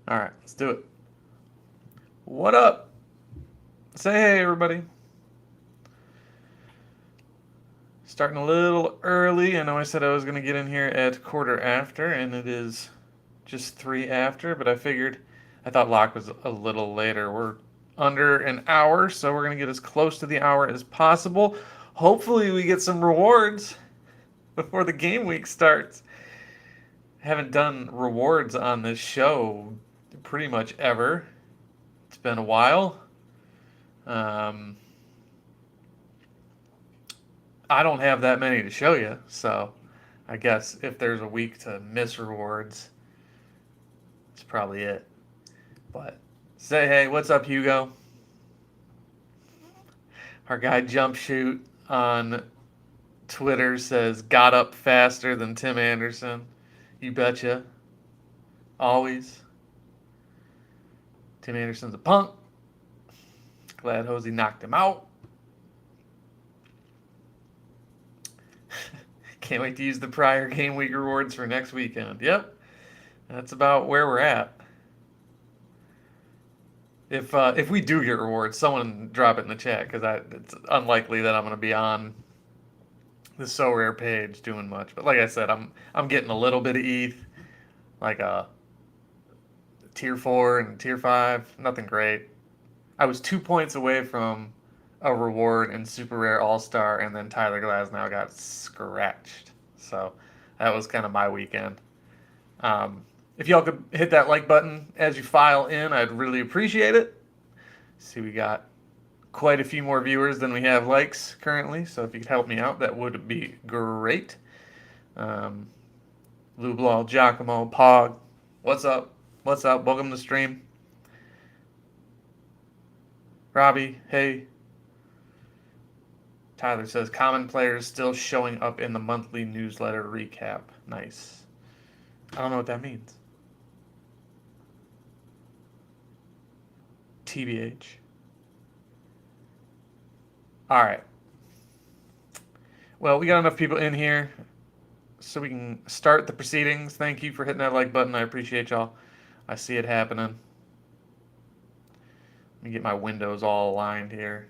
All right, let's do it. What up? Say hey, everybody. Starting a little early. I know I said I was going to get in here at quarter after, and it is just 3 after, but I thought lock was a little later. We're under an hour, so we're going to get as close to the hour as possible. Hopefully, we get some rewards before the game week starts. I haven't done rewards on this show pretty much ever. It's been a while. Um, I don't have that many to show you, so I guess if there's a week to miss rewards, it's probably it. But say hey, what's up, Hugo? Our guy Jump Shoot on Twitter says got up faster than Tim Anderson. You betcha. Always. Tim Anderson's a punk. Glad Hosey knocked him out. Can't wait to use the prior game week rewards for next weekend. Yep, that's about where we're at. If we do get rewards, someone drop it in the chat because it's unlikely that I'm going to be on the Sorare page doing much. But like I said, I'm getting a little bit of ETH, like a tier 4 and tier 5. Nothing great. I was 2 points away from a reward in Super Rare All Star, and then Tyler Glasnow got scratched. So that was kind of my weekend. If y'all could hit that like button as you file in, I'd really appreciate it. See, we got quite a few more viewers than we have likes currently, so if you could help me out, that would be great. Um, Lublaw, Giacomo, Pog, what's up? What's up? Welcome to the stream. Robbie, hey. Tyler says common players still showing up in the monthly newsletter recap. Nice. I don't know what that means. TBH. All right. Well, we got enough people in here so we can start the proceedings. Thank you for hitting that like button. I appreciate y'all. I see it happening. Let me get my windows all aligned here.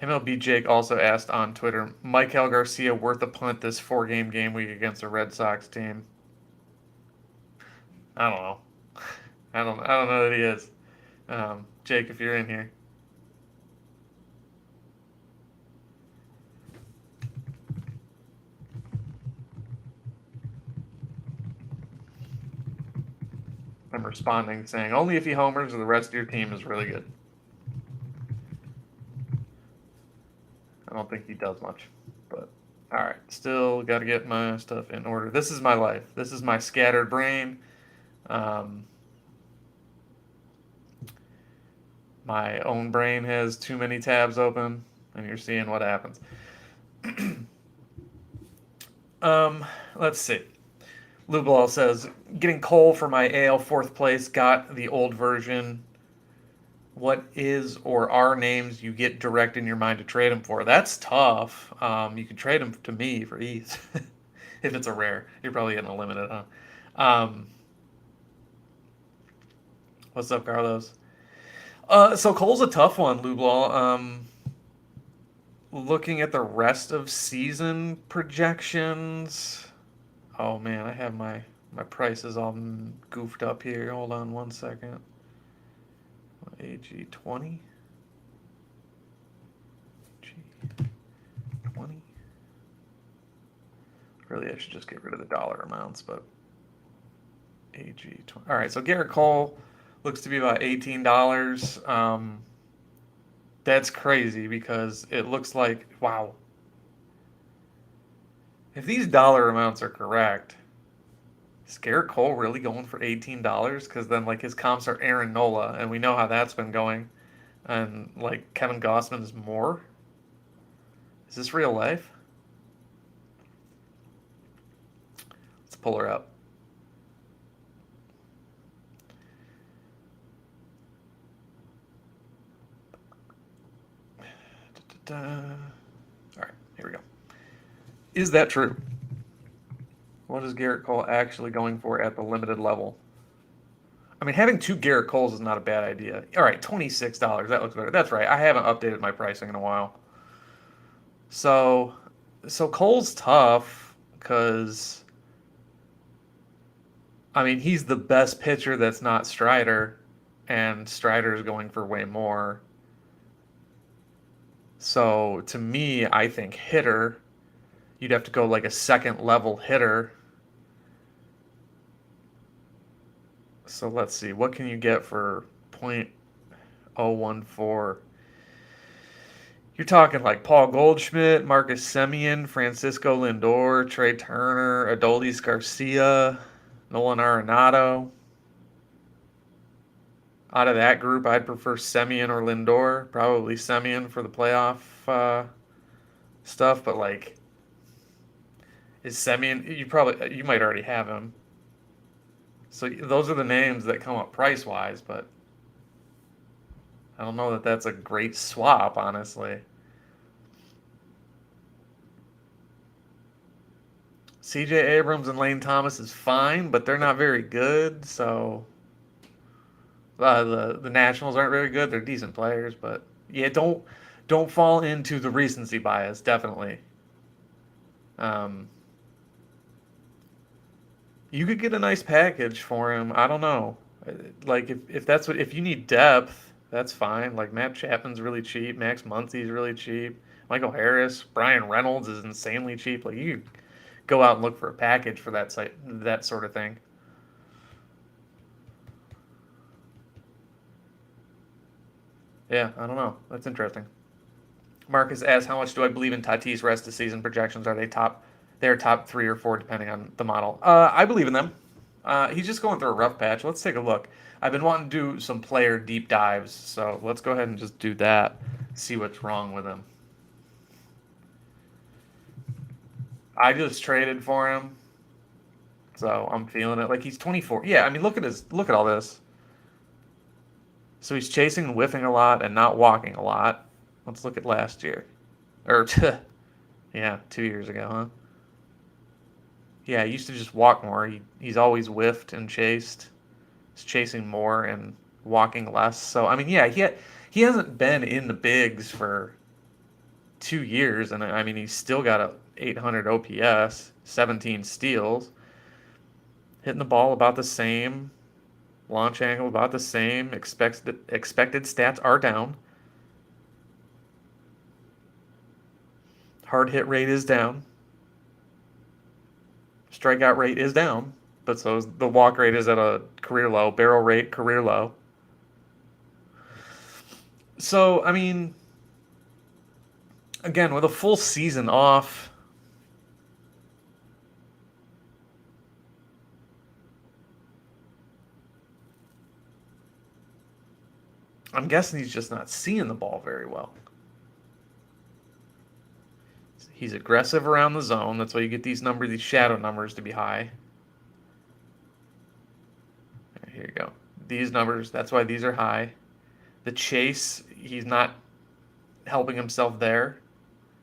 MLB Jake also asked on Twitter, Maikel Garcia worth a punt this 4-game game week against a Red Sox team? I don't know. I don't know that he is. Jake, if you're in here. I'm responding saying only if he homers or the rest of your team is really good. I don't think he does much, but all right. Still got to get my stuff in order. This is my life. This is my scattered brain. My own brain has too many tabs open, and you're seeing what happens. Let's see. Lubal says, getting Cole for my AL fourth place, got the old version. What is or are names you get direct in your mind to trade him for? That's tough. You can trade him to me for ETH. If it's a rare. You're probably getting a limited, huh? What's up, Carlos? So Cole's a tough one, Lubal. Looking at the rest of season projections. Oh man, I have my prices all goofed up here. Hold on one second. AG20. G20. Really, I should just get rid of the dollar amounts, but AG20. All right, so Garrett Cole looks to be about $18. That's crazy because it looks like, wow. If these dollar amounts are correct, is Garrett Cole really going for $18? Because then, like, his comps are Aaron Nola, and we know how that's been going. And, like, Kevin Gossman is more? Is this real life? Let's pull her up. All right, here we go. Is that true? What is Garrett Cole actually going for at the limited level? I mean, having two Garrett Coles is not a bad idea. All right, $26. That looks better. That's right. I haven't updated my pricing in a while. So, so Cole's tough because I mean he's the best pitcher that's not Strider, and Strider is going for way more. So to me, I think hitter, you'd have to go like a second level hitter. So let's see, what can you get for 0.014? You're talking like Paul Goldschmidt, Marcus Semien, Francisco Lindor, Trey Turner, Adolis Garcia, Nolan Arenado. Out of that group, I'd prefer Semien or Lindor. Probably Semien for the playoff stuff, but like, is Semien? You might already have him. So those are the names that come up price wise, but I don't know that that's a great swap, honestly. C.J. Abrams and Lane Thomas is fine, but they're not very good. So the Nationals aren't very good. They're decent players, but yeah, don't fall into the recency bias. Definitely. Um, you could get a nice package for him. I don't know. Like if that's what if you need depth, that's fine. Like Matt Chapman's really cheap. Max Muncy's really cheap. Michael Harris, Brian Reynolds is insanely cheap. Like you could go out and look for a package for that sort of thing. Yeah, I don't know. That's interesting. Marcus asks, "How much do I believe in Tatis rest of season projections? Are they top? They're top 3 or 4 depending on the model. I believe in them. He's just going through a rough patch. Let's take a look. I've been wanting to do some player deep dives, so let's go ahead and just do that. See what's wrong with him. I just traded for him, so I'm feeling it. Like he's 24. Yeah, I mean look at all this. So he's chasing and whiffing a lot and not walking a lot. Let's look at last year, or yeah, 2 years ago, huh? Yeah, he used to just walk more. He's always whiffed and chased. He's chasing more and walking less. So I mean, yeah, he hasn't been in the bigs for 2 years, and I mean he's still got a 800 OPS, 17 steals, hitting the ball about the same, launch angle about the same. Expected stats are down. Hard hit rate is down. Strikeout rate is down, but so the walk rate is at a career low. Barrel rate career low. So I mean, again, with a full season off, I'm guessing he's just not seeing the ball very well. He's aggressive around the zone. That's why you get these shadow numbers to be high. Here you go. These numbers, that's why these are high. The chase, he's not helping himself there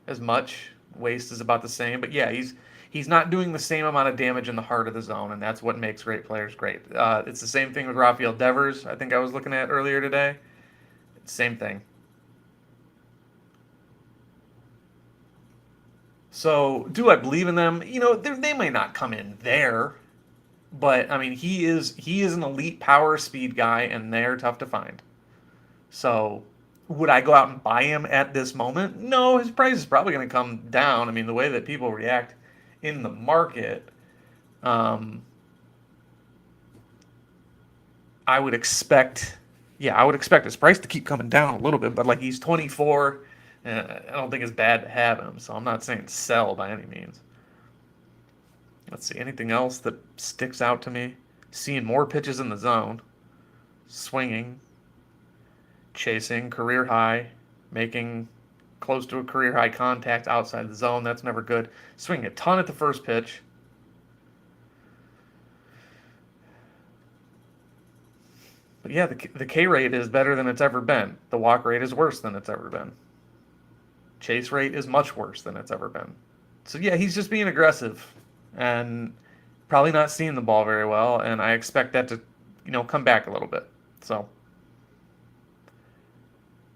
as much. Waste is about the same, but yeah, he's not doing the same amount of damage in the heart of the zone, and that's what makes great players great. It's the same thing with Rafael Devers. I think I was looking at earlier today. Same thing. So, do I believe in them? You know, they might not come in there, but I mean, he is an elite power speed guy, and they're tough to find. So, would I go out and buy him at this moment? No, his price is probably going to come down. I mean, the way that people react in the market, um, I would expect, yeah, I would expect his price to keep coming down a little bit. But like he's 24, I don't think it's bad to have him. So I'm not saying sell by any means. Let's see anything else that sticks out to me. Seeing more pitches in the zone, swinging, chasing, career high, making close to a career high contact outside the zone. That's never good. Swinging a ton at the first pitch. But yeah, the K rate is better than it's ever been. The walk rate is worse than it's ever been. Chase rate is much worse than it's ever been. So yeah, he's just being aggressive. And Probably not seeing the ball very well, and I expect that to, come back a little bit. So,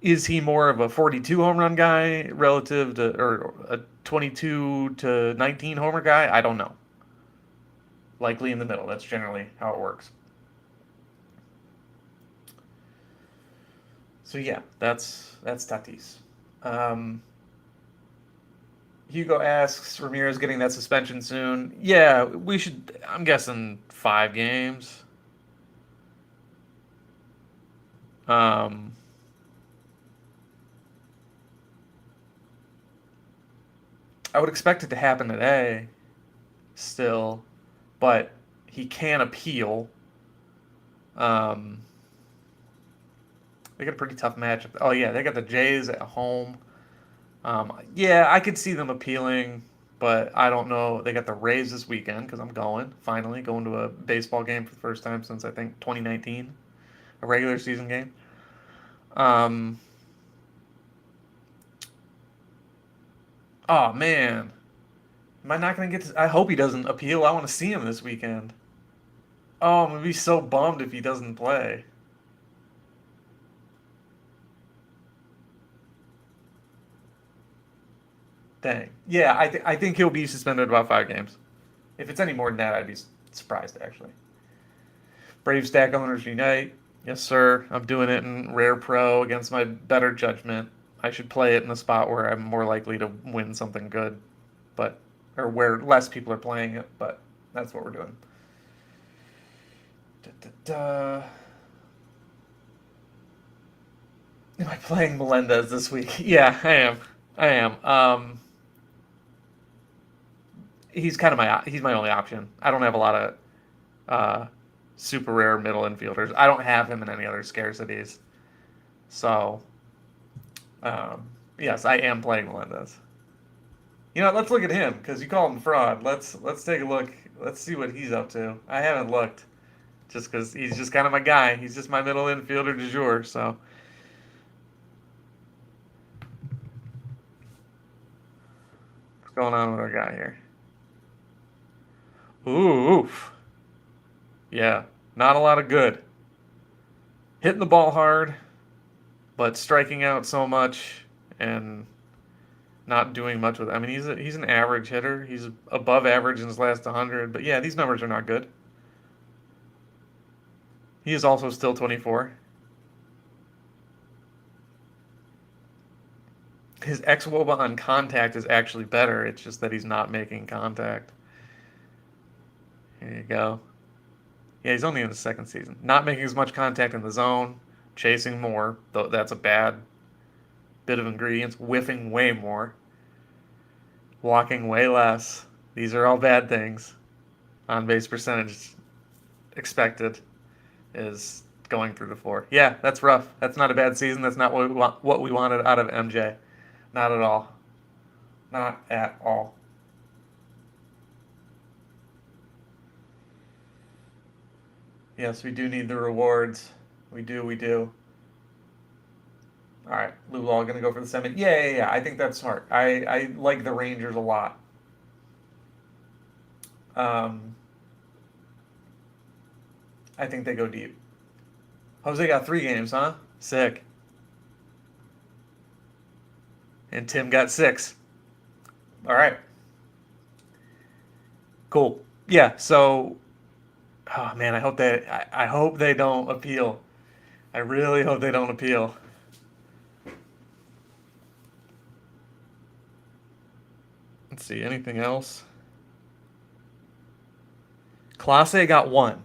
is he more of a 42 home run guy relative to, or a 22 to 19 homer guy? I don't know. Likely in the middle. That's generally how it works. So yeah, that's Tatis. Um, Hugo asks, Ramirez getting that suspension soon. Yeah, we should. I'm guessing 5 games. Um, I would expect it to happen today, still, but he can appeal. Um, they got a pretty tough matchup. Oh yeah, they got the Jays at home. Yeah, I could see them appealing, but I don't know. They got the Rays this weekend because I'm finally going to a baseball game for the first time since I think 2019, a regular season game. Um, oh man, am I not gonna get to? I hope he doesn't appeal. I want to see him this weekend. Oh, I'm gonna be so bummed if he doesn't play. Dang. Yeah, I think he'll be suspended about 5 games. If it's any more than that, I'd be surprised actually. Brave Stack Owners Unite. Yes, sir. I'm doing it in Rare Pro against my better judgment. I should play it in a spot where I'm more likely to win something good, but or where less people are playing it. But that's what we're doing. Da, da, da. Am I playing Melendez this week? Yeah, I am. I am. He's my only option. I don't have a lot of uh, super rare middle infielders. I don't have him in any other scarcities. So um, yes, I am playing Melendez. Let's look at him because you call him fraud. Let's take a look. Let's see what he's up to. I haven't looked just because he's just kind of my guy. He's just my middle infielder du jour. So what's going on with our guy here? Oof. Yeah, not a lot of good. Hitting the ball hard, but striking out so much and not doing much with it. I mean, he's an average hitter. He's above average in his last 100. But yeah, these numbers are not good. He is also still 24. His xwOBA on contact is actually better. It's just that he's not making contact. Here you go. Yeah, he's only in his second season. Not making as much contact in the zone, chasing more, though that's a bad bit of ingredients. Whiffing way more, walking way less. These are all bad things. On base percentage expected is going through the floor. Yeah, that's rough. That's not a bad season. That's not what we wanted out of MJ. Not at all. Not at all. Yes, we do need the rewards. We do. We do. All right, Lulaw gonna go for the semi. Yeah, yeah, yeah. I think that's smart. I like the Rangers a lot. Um, I think they go deep. Jose got 3 games, huh? Sick. And Tim got 6. All right, cool. Yeah. So, oh man, I hope they don't appeal. I really hope they don't appeal. Let's see. Anything else? Clase got 1.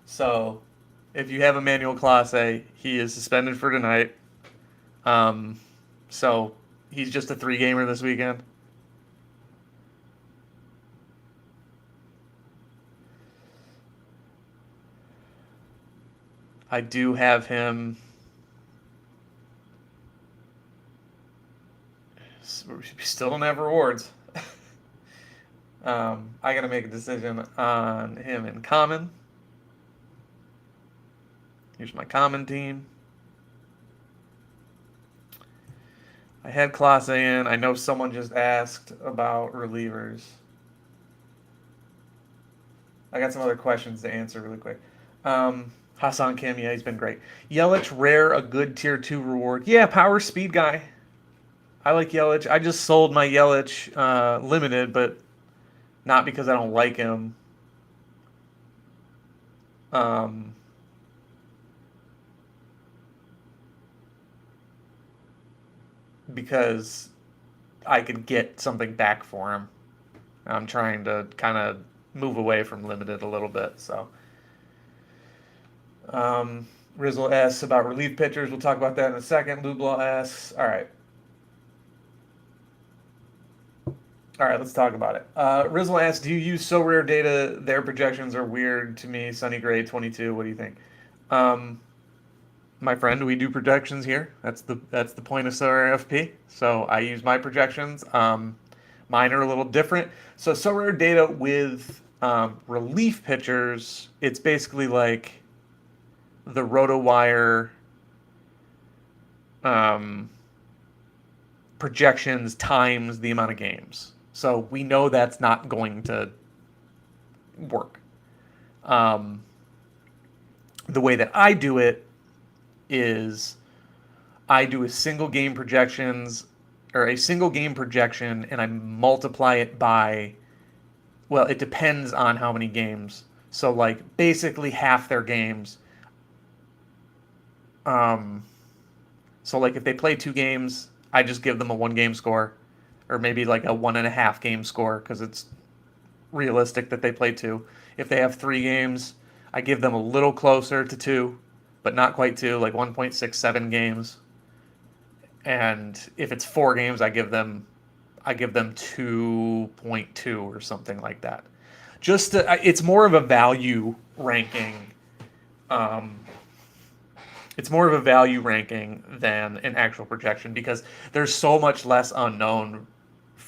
So, if you have Emmanuel Clase, he is suspended for tonight. Um, so he's just a 3 gamer this weekend. I do have him. We still don't have rewards. I got to make a decision on him in common. Here's my common team. I had Clase in. I know someone just asked about relievers. I got some other questions to answer really quick. Hassan Kim, yeah, he's been great. Yelich, rare, a good tier 2 reward. Yeah, power speed guy. I like Yelich. I just sold my Yelich limited, but not because I don't like him. Um, because I could get something back for him. I'm trying to kind of move away from limited a little bit. So, Rizzle asks about relief pitchers. We'll talk about that in a second. Lublaw asks, all right, let's talk about it. Rizzle asks, do you use so rare data? Their projections are weird to me. Sunny Gray 22. What do you think? Um, my friend, we do projections here. That's the point of Sorare FP. So I use my projections. Mine are a little different. So Sorare data with relief pitchers, it's basically like the RotoWire um, projections times the amount of games. So we know that's not going to work. Um, the way that I do it is I do a single game projections or a single game projection and I multiply it by, well, it depends on how many games. So like basically half their games. Um, so like if they play 2 games, I just give them a 1 game score, or maybe like a 1.5 game score because it's realistic that they play 2. If they have 3 games, I give them a little closer to 2, but not quite 2, like 1.67 games. And if it's 4 games, I give them 2.2 or something like that. It's more of a value ranking. Um, it's more of a value ranking than an actual projection because there's so much less unknown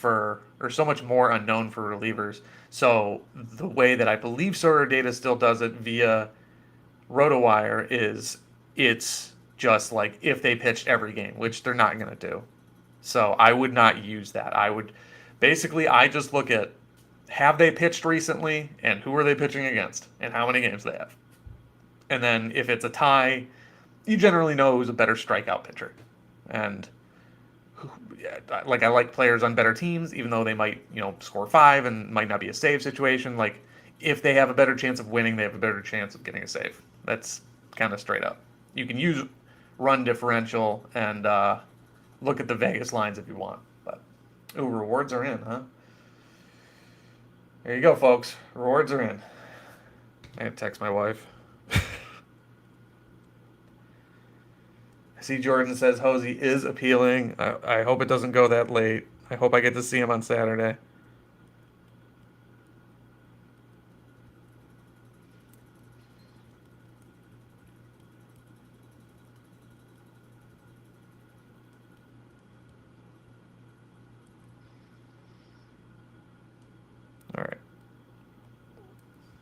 or so much more unknown for relievers. So the way that I believe Sorare Data still does it via RotoWire is it's just like if they pitched every game, which they're not going to do. So I would not use that. I just look at have they pitched recently and who are they pitching against and how many games they have. And then if it's a tie, you generally know who's a better strikeout pitcher. And like I like players on better teams, even though they might score 5 and might not be a save situation. Like if they have a better chance of winning, they have a better chance of getting a save. That's kind of straight up. You can use run differential and look at the Vegas lines if you want. But rewards are in, huh? There you go, folks. Rewards are in. I text my wife. See, Jordan says Hosey is appealing. I hope it doesn't go that late. I hope I get to see him on Saturday. All right.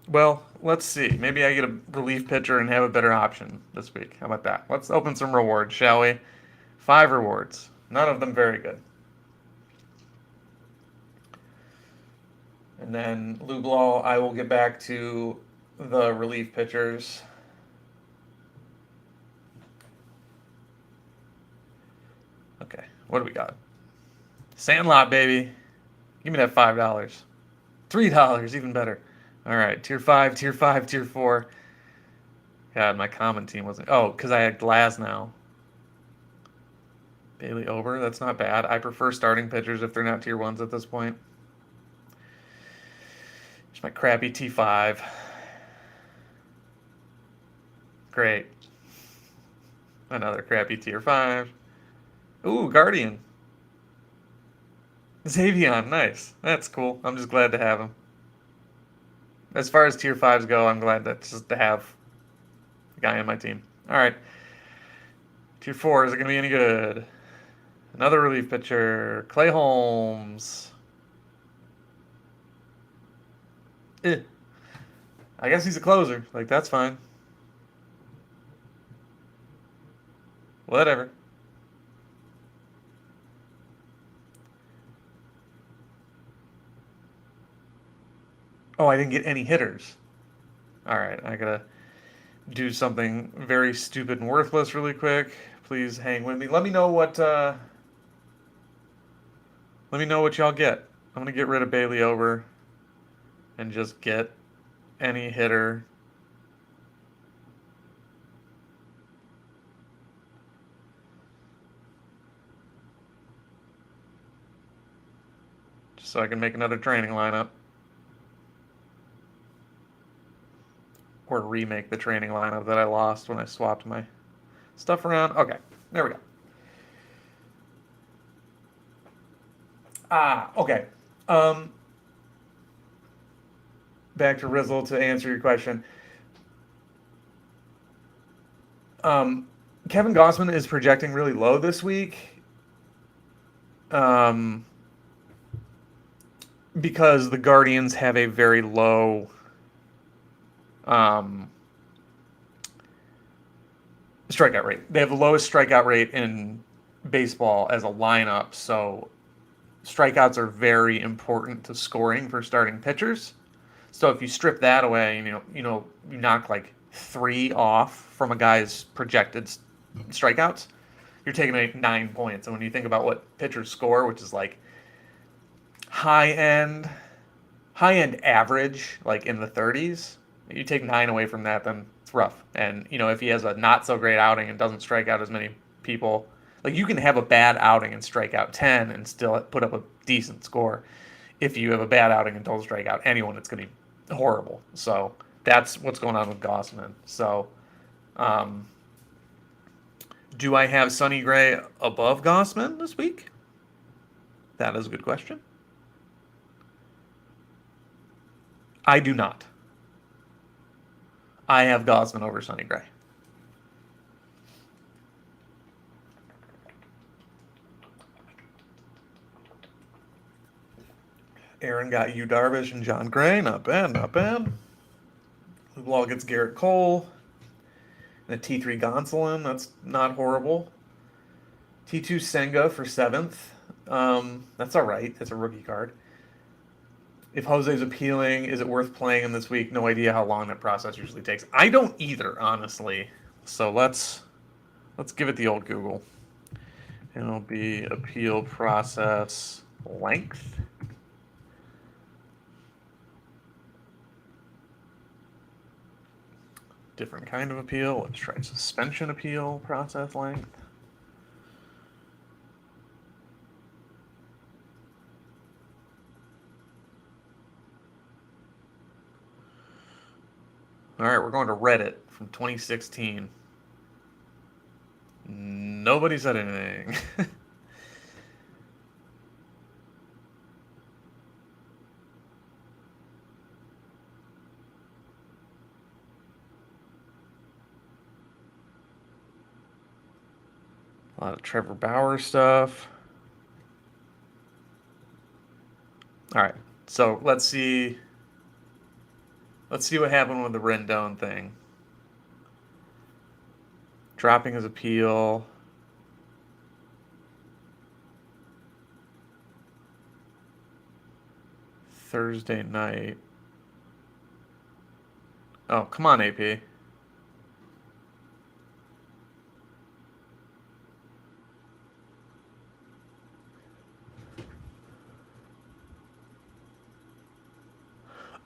Well, let's see. Maybe I get a relief pitcher and have a better option this week. How about that? Let's open some rewards, shall we? 5 rewards. None of them very good. And then Lublaw, I will get back to the relief pitchers. Okay, what do we got? Sandlot, baby. Give me that $5. $3, even better. All right, tier 5, tier 5, tier 4. God, my common team wasn't. Oh, because I had Glass now. Bailey Ober, that's not bad. I prefer starting pitchers if they're not tier 1s at this point. Here's my crappy T5. Great. Another crappy tier 5. Ooh, Guardian. Xavion, nice. That's cool. I'm just glad to have him. As far as tier 5s go, I'm glad just to have the guy on my team. All right. Tier 4, is it going to be any good? Another relief pitcher. Clay Holmes. I guess he's a closer. Like, that's fine. Whatever. Oh, I didn't get any hitters. All right, I gotta do something very stupid and worthless really quick. Please hang with me. Let me know what y'all get. I'm gonna get rid of Bailey over and just get any hitter. Just so I can make another training lineup. Or remake the training lineup that I lost when I swapped my stuff around. Okay, there we go. Okay. Um, Back to Rizzle to answer your question. Um, Kevin Gossman is projecting really low this week um, because the Guardians have a very low um, strikeout rate. They have the lowest strikeout rate in baseball as a lineup, so strikeouts are very important to scoring for starting pitchers. So if you strip that away, you knock like 3 off from a guy's projected strikeouts, you're taking 9 points. And when you think about what pitchers score, which is like high end, high end average, like in the 30s, you take 9 away from that, then it's rough. And if he has a not so great outing and doesn't strike out as many people, like you can have a bad outing and strike out 10 and still put up a decent score. If you have a bad outing and don't strike out anyone, it's going to be horrible. So that's what's going on with Gossman. So, um, do I have Sonny Gray above Gossman this week? That is a good question. I do not. I have Gossman over Sonny Gray. Aaron got Yu Darvish and John Gray. Not bad, not bad. Lou gets Garrett Cole and a T3 Gonsolin. That's not horrible. T2 Senga for 7th. That's all right. That's a rookie card. If Jose's appealing, is it worth playing him this week? No idea how long that process usually takes. I don't either, honestly. So let's give it the old Google. MLB appeal process length. Different kind of appeal. Let's try suspension appeal process length. All right, we're going to Reddit from 2016. Nobody said anything. A lot of Trevor Bauer stuff. All right, so let's see. Let's see what happened with the Rendon thing. Dropping his appeal. Thursday night. Oh, come on, AP.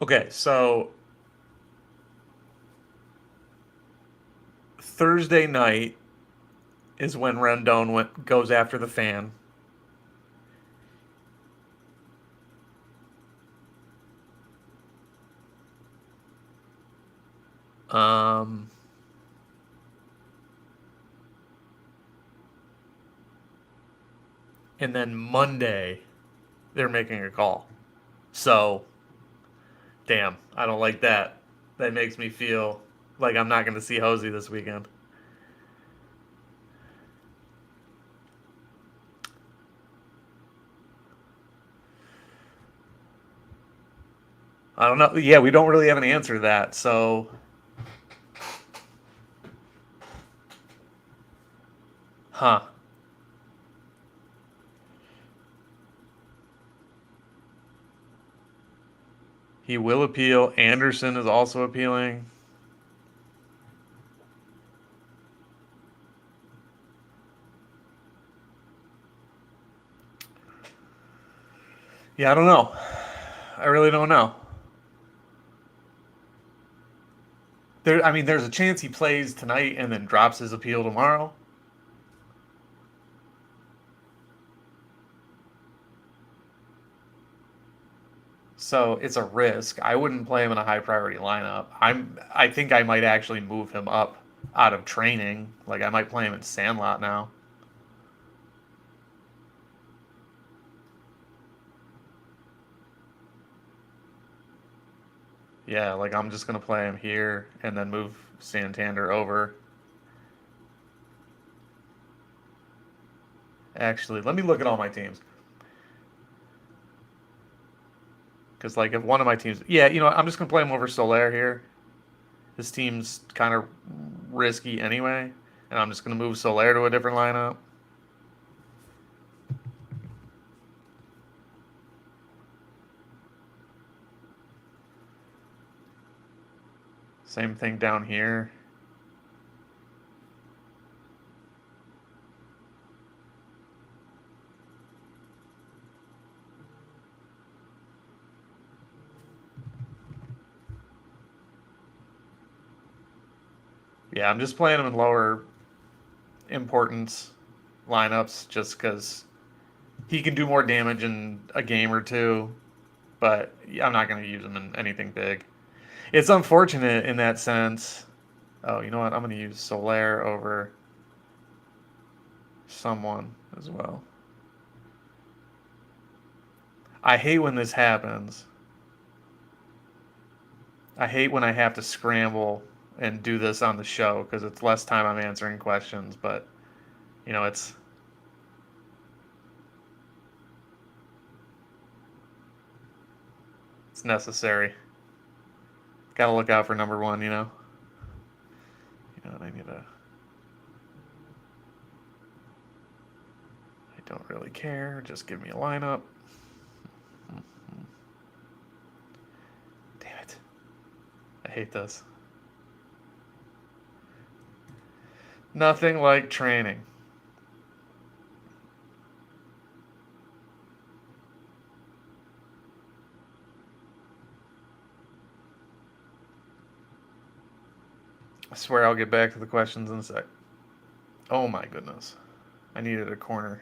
Okay, so Thursday night is when Rendon goes after the fan. Um, and then Monday, they're making a call. So, damn, I don't like that. That makes me feel like I'm not going to see Hosey this weekend. I don't know. Yeah, we don't really have an answer to that. So, huh. He will appeal. Anderson is also appealing. Yeah, I don't know. I really don't know. I mean, there's a chance he plays tonight and then drops his appeal tomorrow. So it's a risk. I wouldn't play him in a high priority lineup. I think I might actually move him up out of training. Like I might play him in Sandlot now. Yeah, like I'm just gonna play him here and then move Santander over. Actually, let me look at all my teams. Because like if one of my teams, yeah, you know, what, I'm just gonna play him over Soler here. This team's kind of risky anyway, and I'm just gonna move Soler to a different lineup. Same thing down here. Yeah, I'm just playing him in lower importance lineups just because he can do more damage in a game or two, but I'm not going to use him in anything big. It's unfortunate in that sense. Oh, you know what? I'm going to use Soler over someone as well. I hate when this happens. I hate when I have to scramble and do this on the show because it's less time I'm answering questions, but you know, it's necessary. Got to look out for number one, you know. You know, I need to. I don't really care. Just give me a lineup. Damn it. I hate this. Nothing like training. I swear I'll get back to the questions in a sec. Oh my goodness. I needed a corner.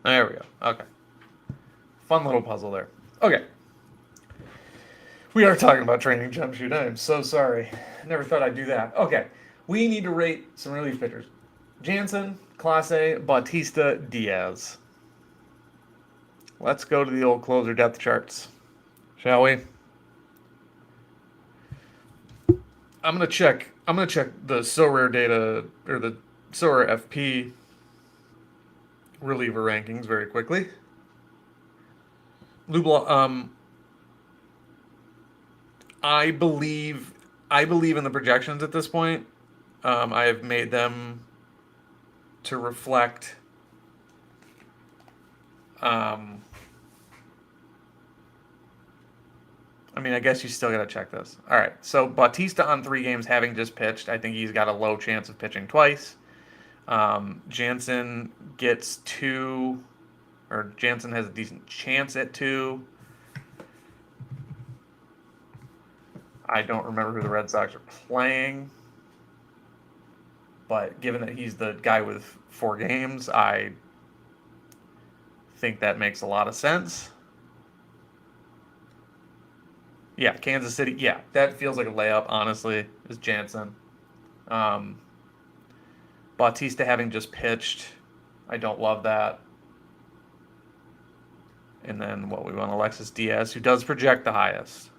There we go. Okay. Fun little puzzle there. Okay. We are talking about training jump shoot. I am so sorry. Never thought I'd do that. Okay. We need to rate some relief pitchers. Jansen, Clase, Bautista, Diaz. Let's go to the old closer depth charts, shall we? I'm gonna check. I'm gonna check the Sorare data or the Sorare FP reliever rankings very quickly. Lubla, I believe in the projections at this point. I have made them to reflect I mean, I guess you still got to check this. All right. So Bautista on 3 games, having just pitched, I think he's got a low chance of pitching twice. Jansen gets 2, or Jansen has a decent chance at 2. I don't remember who the Red Sox are playing. But given that he's the guy with 4 games, I think that makes a lot of sense. Yeah, Kansas City. Yeah, that feels like a layup, honestly, is Jansen. Um, Bautista having just pitched, I don't love that. And then what we want, Alexis Diaz, who does project the highest.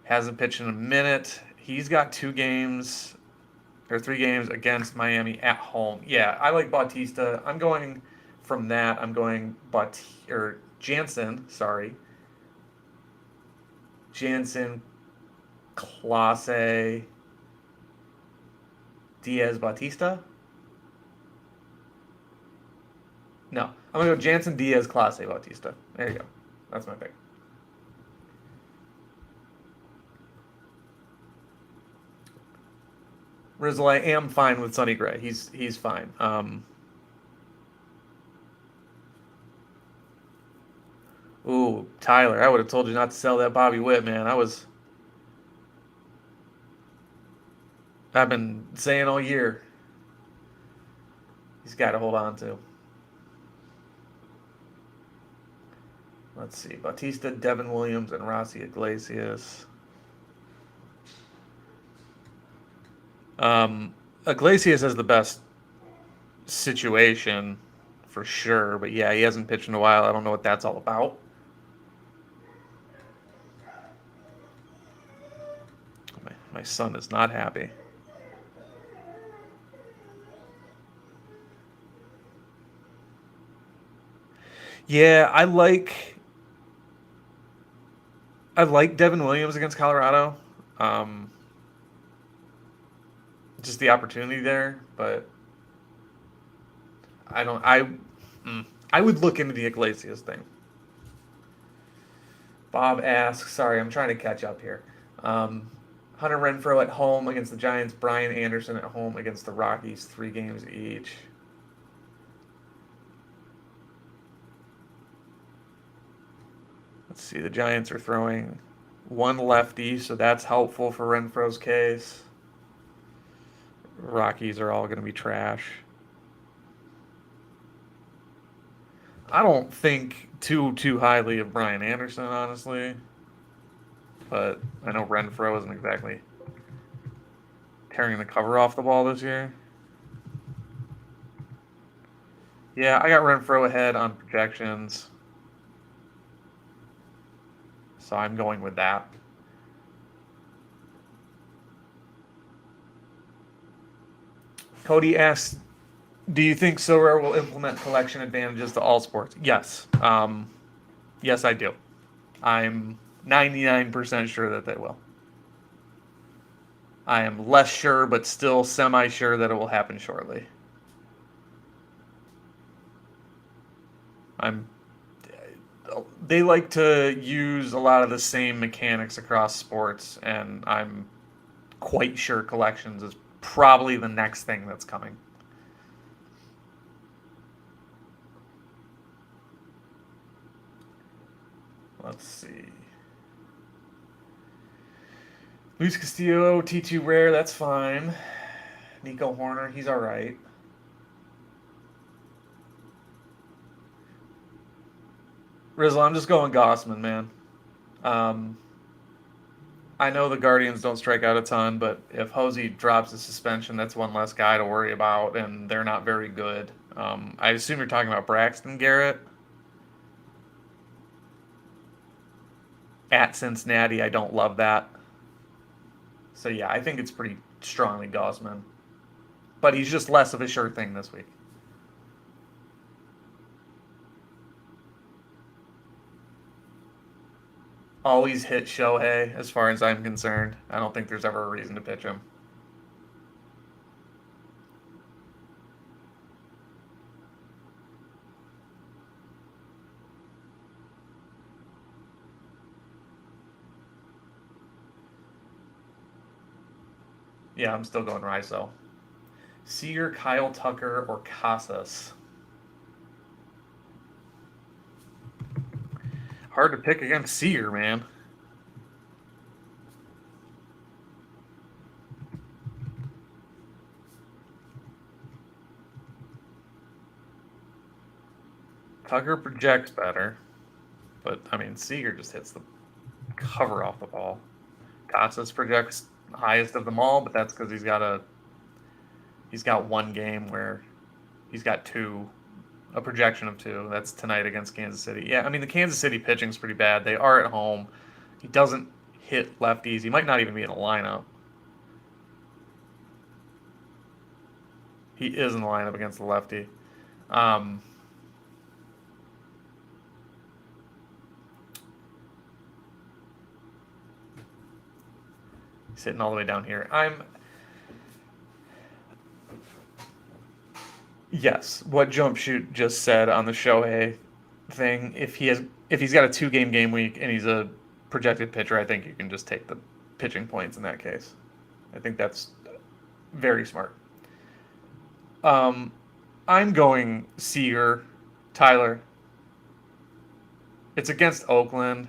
Hasn't pitched in a minute. He's got 2 games. or 3 games against Miami at home. Yeah, I like Bautista. I'm going from that. I'm going Jansen. Sorry, Jansen, Clase, Diaz, Bautista. No, I'm gonna go Jansen, Diaz, Clase, Bautista. There you go. That's my pick. Rizzle, I am fine with Sonny Gray. He's fine. Ooh, Tyler, I would have told you not to sell that Bobby Witt, man. I've been saying all year he's got to hold on to. Let's see, Bautista, Devin Williams, and Rossi Iglesias. Iglesias has the best situation for sure, but yeah, he hasn't pitched in a while. I don't know what that's all about. My son is not happy. Yeah, I like Devin Williams against Colorado. Um, just the opportunity there, but I don't. I would look into the Iglesias thing. Bob asks, sorry, I'm trying to catch up here. Um, Hunter Renfro at home against the Giants. Brian Anderson at home against the Rockies. 3 games each. Let's see. The Giants are throwing one lefty, so that's helpful for Renfro's case. Rockies are all going to be trash. I don't think too highly of Brian Anderson, honestly. But I know Renfro isn't exactly tearing the cover off the ball this year. Yeah, I got Renfro ahead on projections, so I'm going with that. Cody asks, "Do you think Sorare will implement collection advantages to all sports?" Yes. Yes, I do. I'm 99% sure that they will. I am less sure, but still semi sure that it will happen shortly. I'm. They like to use a lot of the same mechanics across sports, and I'm quite sure collections is probably the next thing that's coming. Let's see. Luis Castillo, T2 rare, that's fine. Nico Horner, he's all right. Rizzle, I'm just going Gossman, man. Um, I know the Guardians don't strike out a ton, but if Hosey drops a suspension, that's one less guy to worry about, and they're not very good. I assume you're talking about Braxton Garrett at Cincinnati. I don't love that. So yeah, I think it's pretty strongly Gossman, but he's just less of a sure thing this week. Always hit Shohei, as far as I'm concerned. I don't think there's ever a reason to pitch him. Yeah, I'm still going Riso. Seager, Kyle Tucker, or Casas. Hard to pick against Seager, man. Tucker projects better, but I mean Seager just hits the cover off the ball. Casas projects highest of them all, but that's because he's got one game where he's got a projection of two. That's tonight against Kansas City. Yeah, I mean the Kansas City pitching's pretty bad. They are at home. He doesn't hit lefties. He might not even be in a lineup. He is in the lineup against the lefty. Um, sitting all the way down here. Yes, what Jump Shoot just said on the Shohei thing. If he's got a 2 game week and he's a projected pitcher, I think you can just take the pitching points in that case. I think that's very smart. Um, I'm going Seager, Tyler. It's against Oakland.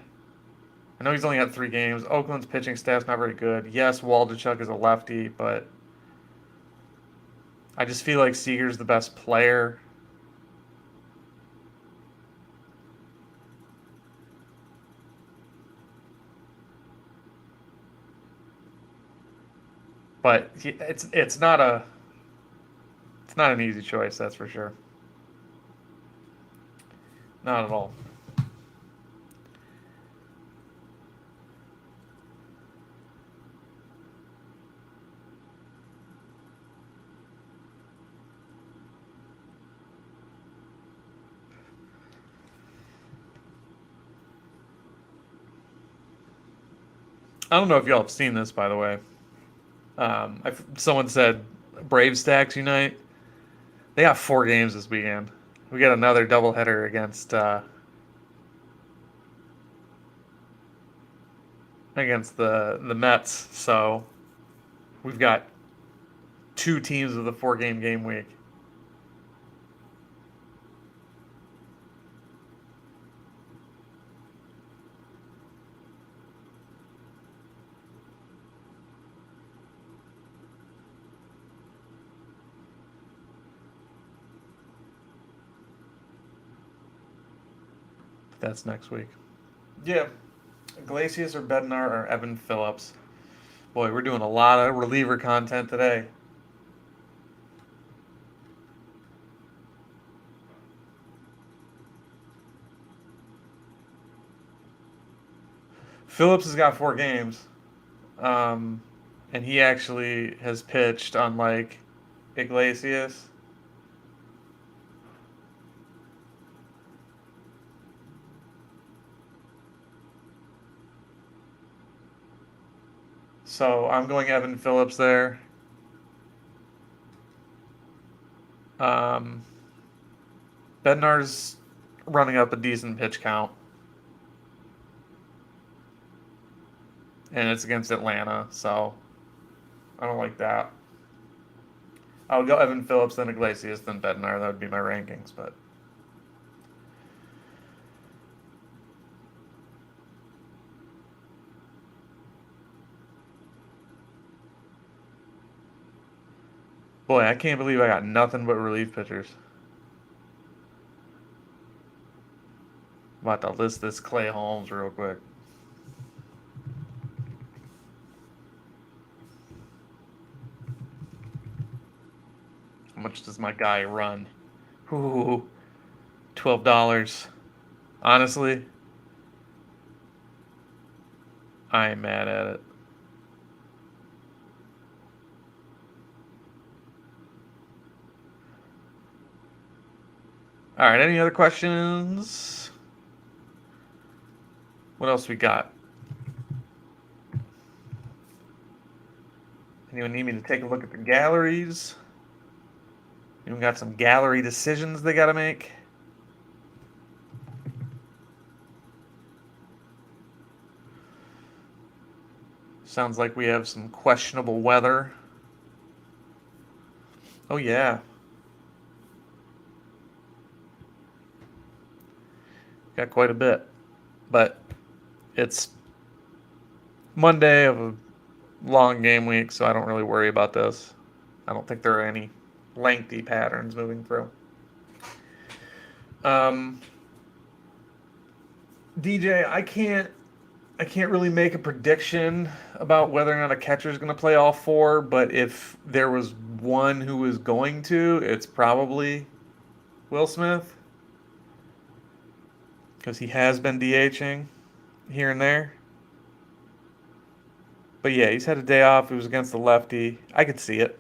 I know he's only got 3 games. Oakland's pitching staff's not very good. Yes, Waldichuk is a lefty, but I just feel like Seager's the best player. But it's not an easy choice, that's for sure. Not at all. I don't know if y'all have seen this, by the way. Someone said Brave Stacks Unite. They got 4 games this weekend. We got another doubleheader against the Mets. So we've got 2 teams with a 4 game week. That's next week. Yeah. Iglesias or Bednar or Evan Phillips. Boy, we're doing a lot of reliever content today. Phillips has got 4 games. And he actually has pitched, unlike Iglesias. So I'm going Evan Phillips there. Um, Bednar's running up a decent pitch count. And it's against Atlanta, so I don't like that. I would go Evan Phillips, then Iglesias, then Bednar. That would be my rankings, but boy, I can't believe I got nothing but relief pitchers. I'm about to list this Clay Holmes real quick. How much does my guy run? Ooh, $12. Honestly, I am mad at it. All right, any other questions? What else we got? Anyone need me to take a look at the galleries? Anyone got some gallery decisions they got to make? Sounds like we have some questionable weather. Oh, yeah. Got quite a bit. But it's Monday of a long game week, so I don't really worry about this. I don't think there are any lengthy patterns moving through. DJ, I can't really make a prediction about whether or not a catcher is going to play all 4, but if there was one who was going to, it's probably Will Smith, because he has been DHing here and there. But yeah, he's had a day off. It was against the lefty. I could see it.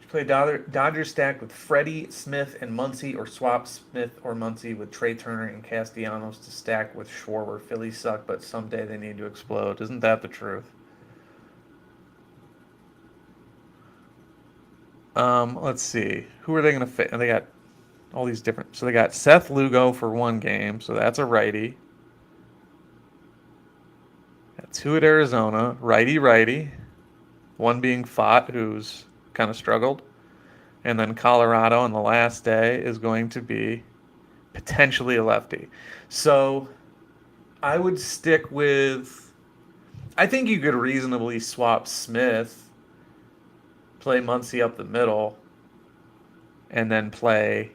Play Dodgers stack with Freddie, Smith, and Muncy, or swap Smith or Muncy with Trey Turner and Castellanos to stack with Schwarber. Phillies suck, but someday they need to explode. Isn't that the truth? Let's see. Who are they going to fit? And they got all these different. So they got Seth Lugo for one game, so that's a righty. Got two at Arizona, righty. One being Fott, who's kind of struggled. And then Colorado on the last day is going to be potentially a lefty. So I would stick with. I think you could reasonably swap Smith, play Muncy up the middle, and then play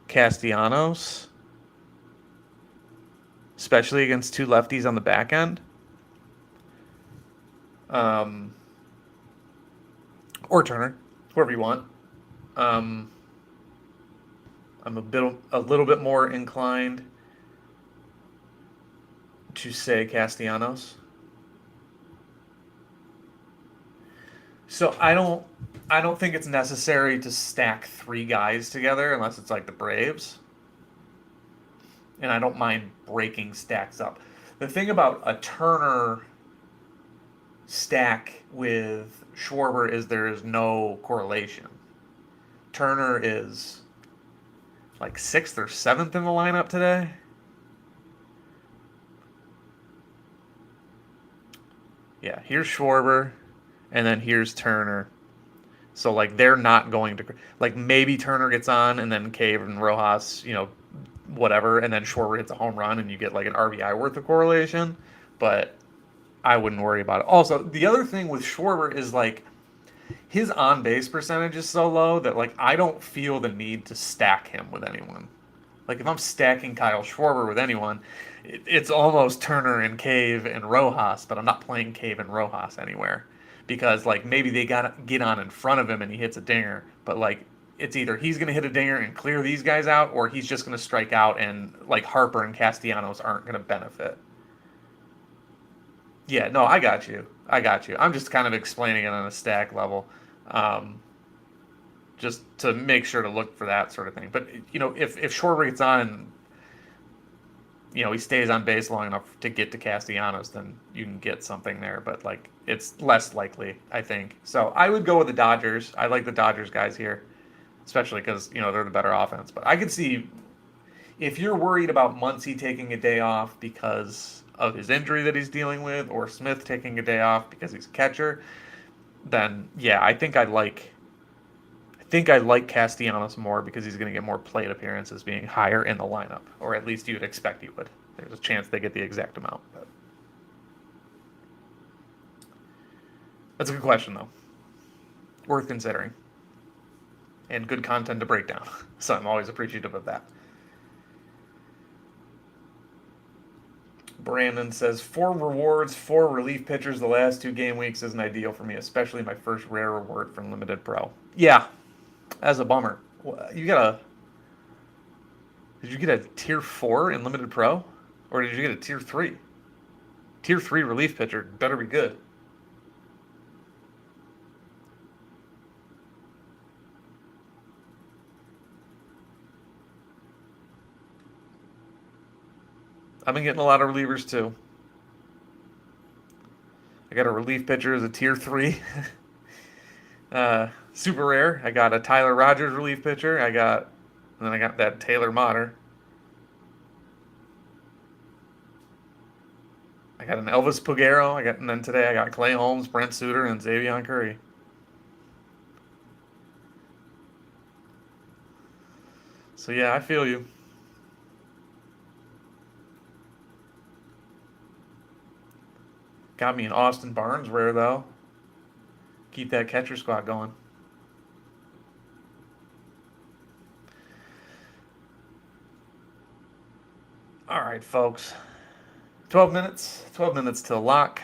Castellanos, especially against two lefties on the back end. Or Turner, whoever you want. I'm a little bit more inclined to say Castellanos. So I don't think it's necessary to stack three guys together unless it's like the Braves. And I don't mind breaking stacks up. The thing about a Turner stack with Schwarber is there is no correlation. Turner is like 6th or 7th in the lineup today. Yeah, here's Schwarber, and then here's Turner. So, like, they're not going to... Like, maybe Turner gets on, and then Cave and Rojas, whatever, and then Schwarber hits a home run, and you get, like, an RBI worth of correlation. But I wouldn't worry about it. Also, the other thing with Schwarber is, like, his on-base percentage is so low that, like, I don't feel the need to stack him with anyone. Like, if I'm stacking Kyle Schwarber with anyone, it's almost Turner and Cave and Rojas, but I'm not playing Cave and Rojas anywhere. Because, like, maybe they got to get on in front of him and he hits a dinger. But, like, it's either he's going to hit a dinger and clear these guys out, or he's just going to strike out and, like, Harper and Castellanos aren't going to benefit. Yeah, no, I got you. I'm just kind of explaining it on a stack level. Just to make sure to look for that sort of thing. But, if Schwarber gets on and, he stays on base long enough to get to Castellanos, then you can get something there. But, like, it's less likely, I think. So I would go with the Dodgers. I like the Dodgers guys here, especially because, they're the better offense. But I could see if you're worried about Muncy taking a day off because of his injury that he's dealing with, or Smith taking a day off because he's a catcher, then, yeah, I think I like Castellanos more because he's going to get more plate appearances being higher in the lineup, or at least you'd expect he would. There's a chance they get the exact amount. But that's a good question, though. Worth considering. And good content to break down. So I'm always appreciative of that. Brandon says, 4 rewards, 4 relief pitchers the last 2 game weeks isn't ideal for me, especially my first rare reward from Limited Pro. Yeah, that's a bummer. Did you get a tier 4 in Limited Pro? Or did you get a tier 3? Tier 3 relief pitcher better be good. I've been getting a lot of relievers too. I got a relief pitcher as a tier 3. Super rare. I got a Tyler Rogers relief pitcher. And then I got that Taylor Motter. I got an Elvis Pugero. And then today I got Clay Holmes, Brent Suter, and Xavier Curry. So yeah, I feel you. Got me an Austin Barnes rare though. Keep that catcher squad going. All right, folks. 12 minutes. 12 minutes till lock.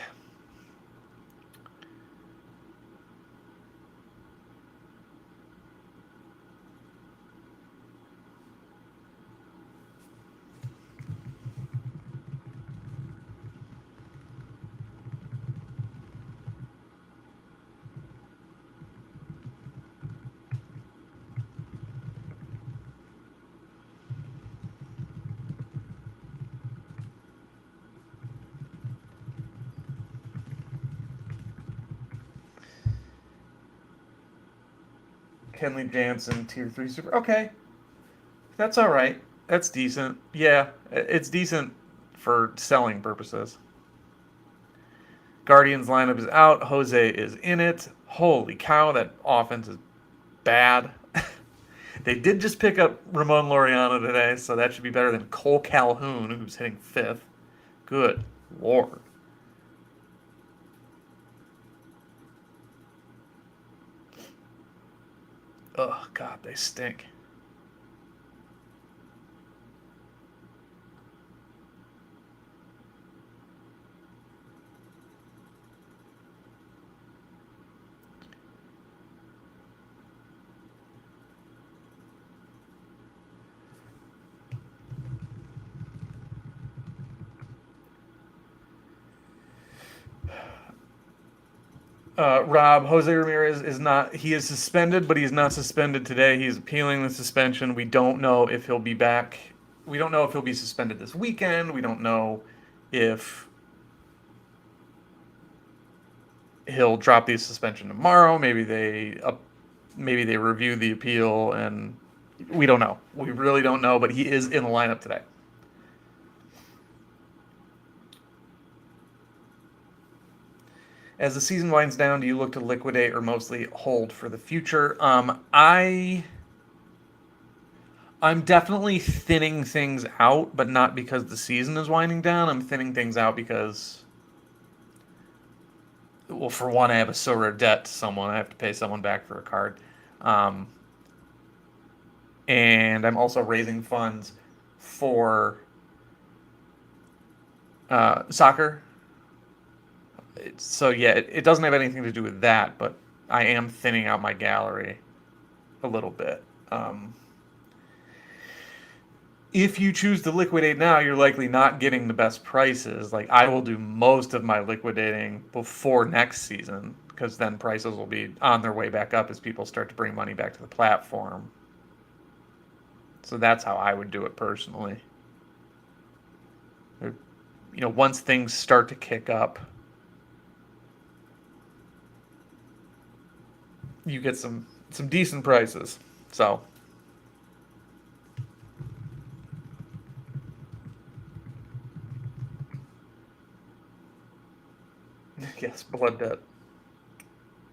Kenley Jansen, tier 3 super. Okay, that's all right. That's decent. Yeah, it's decent for selling purposes. Guardians lineup is out. Jose is in it. Holy cow, that offense is bad. They did just pick up Ramon Laureano today, so that should be better than Cole Calhoun, who's hitting fifth. Good Lord. Oh, God, they stink. Rob, Jose Ramirez is not, he is suspended, but he's not suspended today. He's appealing the suspension. We don't know if he'll be back. We don't know if he'll be suspended this weekend. We don't know if he'll drop the suspension tomorrow. Maybe they review the appeal, and we don't know. We really don't know, but he is in the lineup today. As the season winds down, do you look to liquidate or mostly hold for the future? I'm definitely thinning things out, but not because the season is winding down. I'm thinning things out because, well, for one, I have a so rare debt to someone. I have to pay someone back for a card. Um, and I'm also raising funds for soccer. So, yeah, it doesn't have anything to do with that, but I am thinning out my gallery a little bit. If you choose to liquidate now, you're likely not getting the best prices. Like, I will do most of my liquidating before next season, because then prices will be on their way back up as people start to bring money back to the platform. So that's how I would do it personally. Once things start to kick up, you get some decent prices. So yes, blood debt.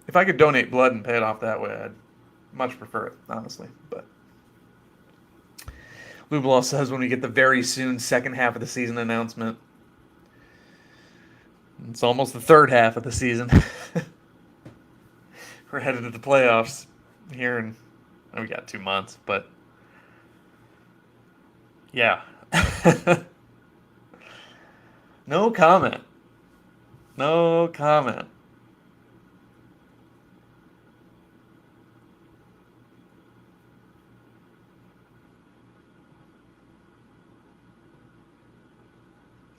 If I could donate blood and pay it off that way, I'd much prefer it, honestly. But Lubelol says when we get the very soon second half of the season announcement, it's almost the third half of the season. We're headed to the playoffs here, and we got 2 months, but yeah. No comment. No comment.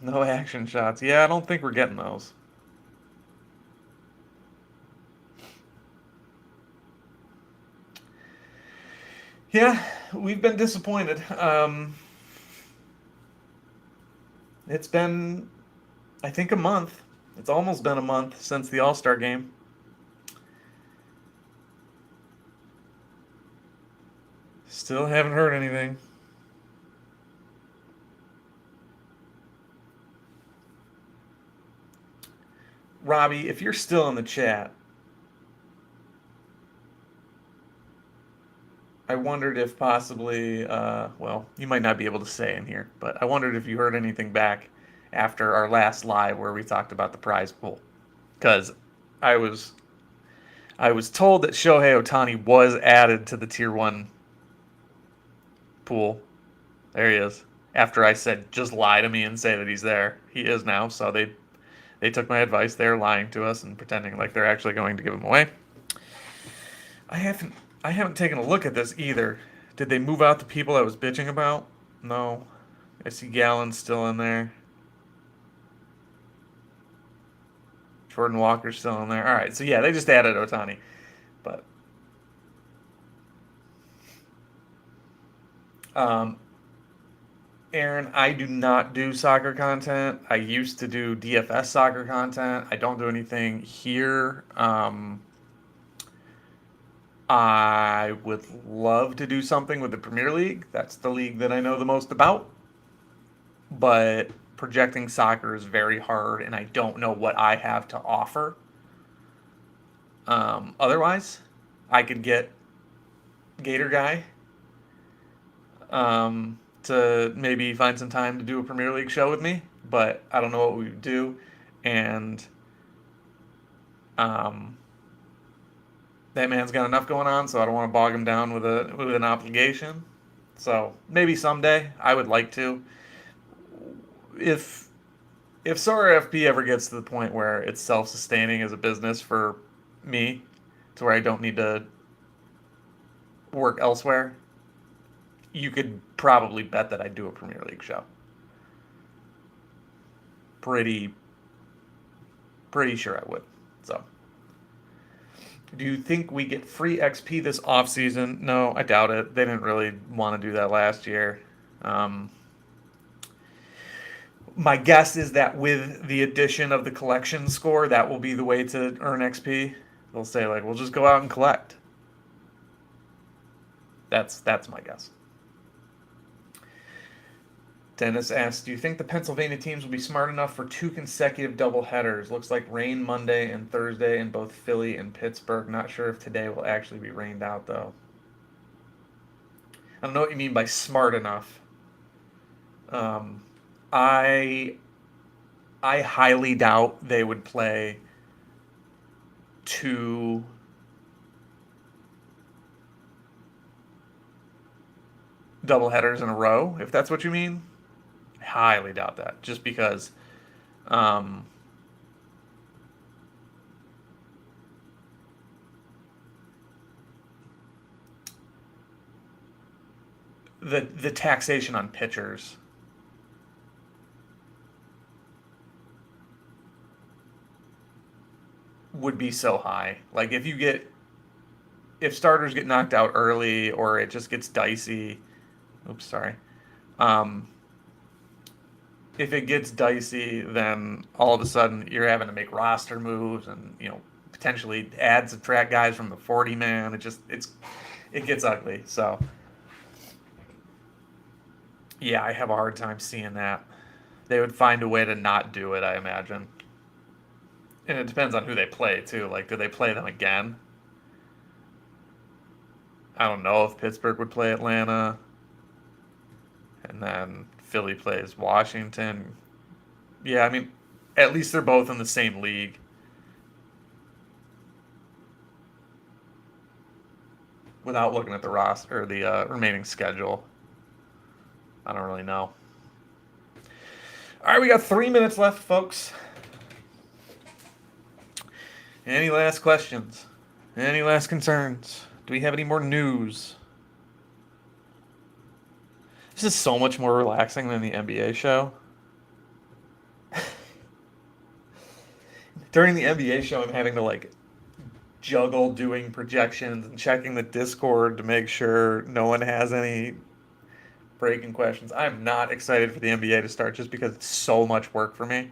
No action shots. Yeah, I don't think we're getting those. Yeah, we've been disappointed. It's been, I think, a month. It's almost been a month since the All-Star game. Still haven't heard anything. Robbie, if you're still in the chat, I wondered if possibly, well, you might not be able to say in here, but I wondered if you heard anything back after our last live where we talked about the prize pool. Because I was told that Shohei Ohtani was added to the Tier 1 pool. There he is. After I said, just lie to me and say that he's there. He is now, so they took my advice. They're lying to us and pretending like they're actually going to give him away. I haven't taken a look at this either. Did they move out the people I was bitching about? No. I see Gallen's still in there. Jordan Walker's still in there. All right, so yeah, they just added Ohtani. But Aaron, I do not do soccer content. I used to do DFS soccer content. I don't do anything here. I would love to do something with the Premier League. That's the league that I know the most about. But projecting soccer is very hard, and I don't know what I have to offer. Otherwise, I could get Gator Guy to maybe find some time to do a Premier League show with me, but I don't know what we would do. And um, that man's got enough going on, so I don't want to bog him down with an obligation. So maybe someday I would like to. If if Sorare FP ever gets to the point where it's self sustaining as a business for me, to where I don't need to work elsewhere, you could probably bet that I'd do a Premier League show. Pretty pretty sure I would. So, do you think we get free XP this off season? No, I doubt it. They didn't really want to do that last year. Um, my guess is that with the addition of the collection score, that will be the way to earn XP. They'll say like, we'll just go out and collect. That's my guess. Dennis asks, do you think the Pennsylvania teams will be smart enough for 2 consecutive doubleheaders? Looks like rain Monday and Thursday in both Philly and Pittsburgh. Not sure if today will actually be rained out, though. I don't know what you mean by smart enough. Um, I I highly doubt they would play two doubleheaders in a row, if that's what you mean. I highly doubt that, just because um, the taxation on pitchers would be so high. Like if starters get knocked out early or it just gets dicey. Oops, sorry. Um, if it gets dicey, then all of a sudden you're having to make roster moves and potentially add subtract guys from the 40 man. It gets ugly. So yeah, I have a hard time seeing that. They would find a way to not do it, I imagine. And it depends on who they play too. Like, do they play them again? I don't know if Pittsburgh would play Atlanta, and then Philly plays Washington. Yeah, I mean, at least they're both in the same league. Without looking at the roster or the remaining schedule, I don't really know. All right, we got 3 minutes left, folks. Any last questions? Any last concerns? Do we have any more news? This is so much more relaxing than the NBA show. During the NBA show, I'm having to juggle doing projections and checking the Discord to make sure no one has any breaking questions. I'm not excited for the NBA to start just because it's so much work for me.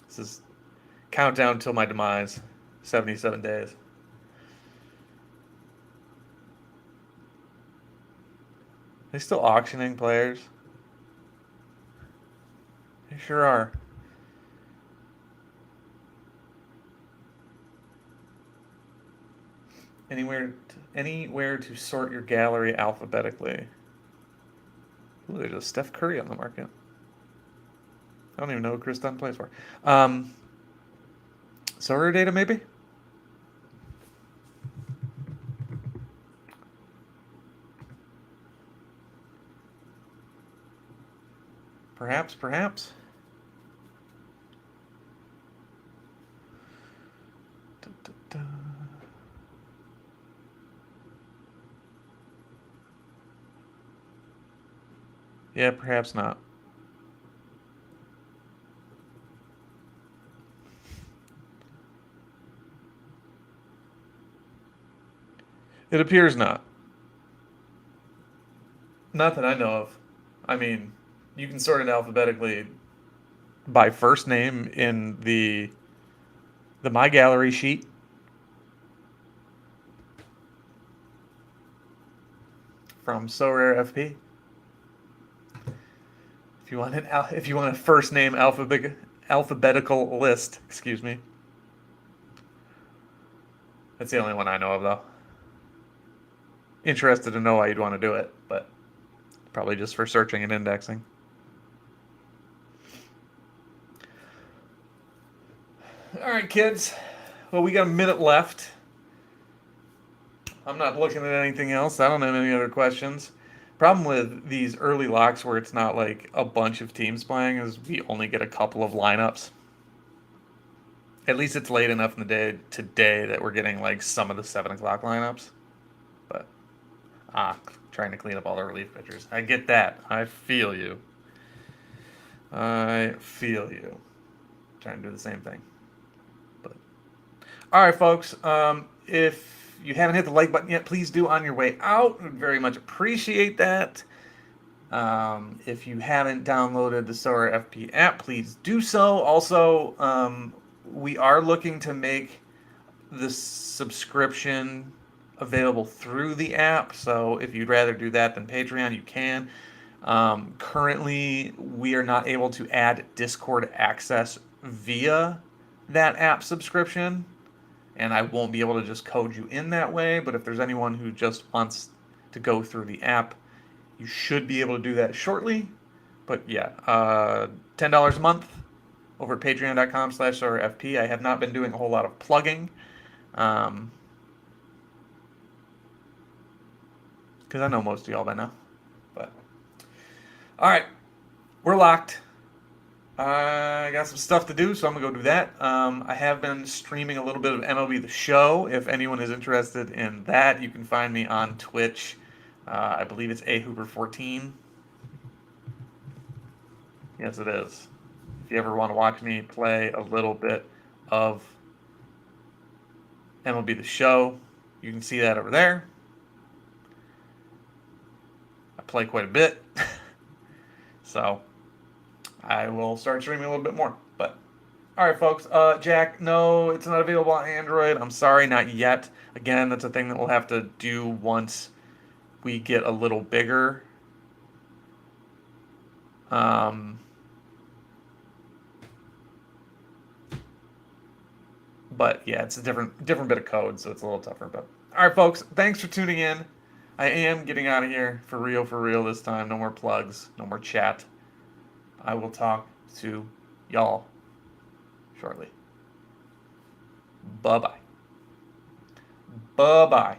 This is countdown till my demise. 77 days. They still auctioning players? They sure are. Anywhere to sort your gallery alphabetically. Ooh, there's a Steph Curry on the market. I don't even know who Chris Dunn plays for. Sorare data, maybe? Perhaps. Da, da, da. Yeah, perhaps not. It appears not. Not that I know of. I mean, you can sort it alphabetically by first name in the My Gallery sheet. from Sorare FP. If you want a first name alphabetical list, excuse me. That's the only one I know of, though. Interested to know why you'd want to do it, but probably just for searching and indexing. All right, kids. Well, we got a minute left. I'm not looking at anything else. I don't have any other questions. Problem with these early locks where it's not like a bunch of teams playing is we only get a couple of lineups. At least it's late enough in the day today that we're getting like some of the 7 o'clock lineups. But, trying to clean up all the relief pitchers. I get that. I feel you. I feel you. Trying to do the same thing. But, all right, folks. If you haven't hit the like button yet, please do on your way out. Would very much appreciate that. If you haven't downloaded the Sorare FP app, please do so. Also, we are looking to make the subscription available through the app. So if you'd rather do that than Patreon, you can. Currently, we are not able to add Discord access via that app subscription, and I won't be able to just code you in that way. But if there's anyone who just wants to go through the app, you should be able to do that shortly. But yeah, $10 a month over at patreon.com/SorareFP. I have not been doing a whole lot of plugging. Because I know most of y'all by now. But, all right, we're locked. I got some stuff to do, so I'm going to go do that. I have been streaming a little bit of MLB The Show. If anyone is interested in that, you can find me on Twitch. I believe it's ahooper14. Yes, it is. If you ever want to watch me play a little bit of MLB The Show, you can see that over there. I play quite a bit. So I will start streaming a little bit more. But all right, folks. Jack, no, it's not available on Android. I'm sorry, not yet. Again, that's a thing that we'll have to do once we get a little bigger. But yeah, it's a different bit of code, so it's a little tougher. But all right, folks, thanks for tuning in. I am getting out of here for real this time. No more plugs, no more chat. I will talk to y'all shortly. Bye-bye. Bye-bye.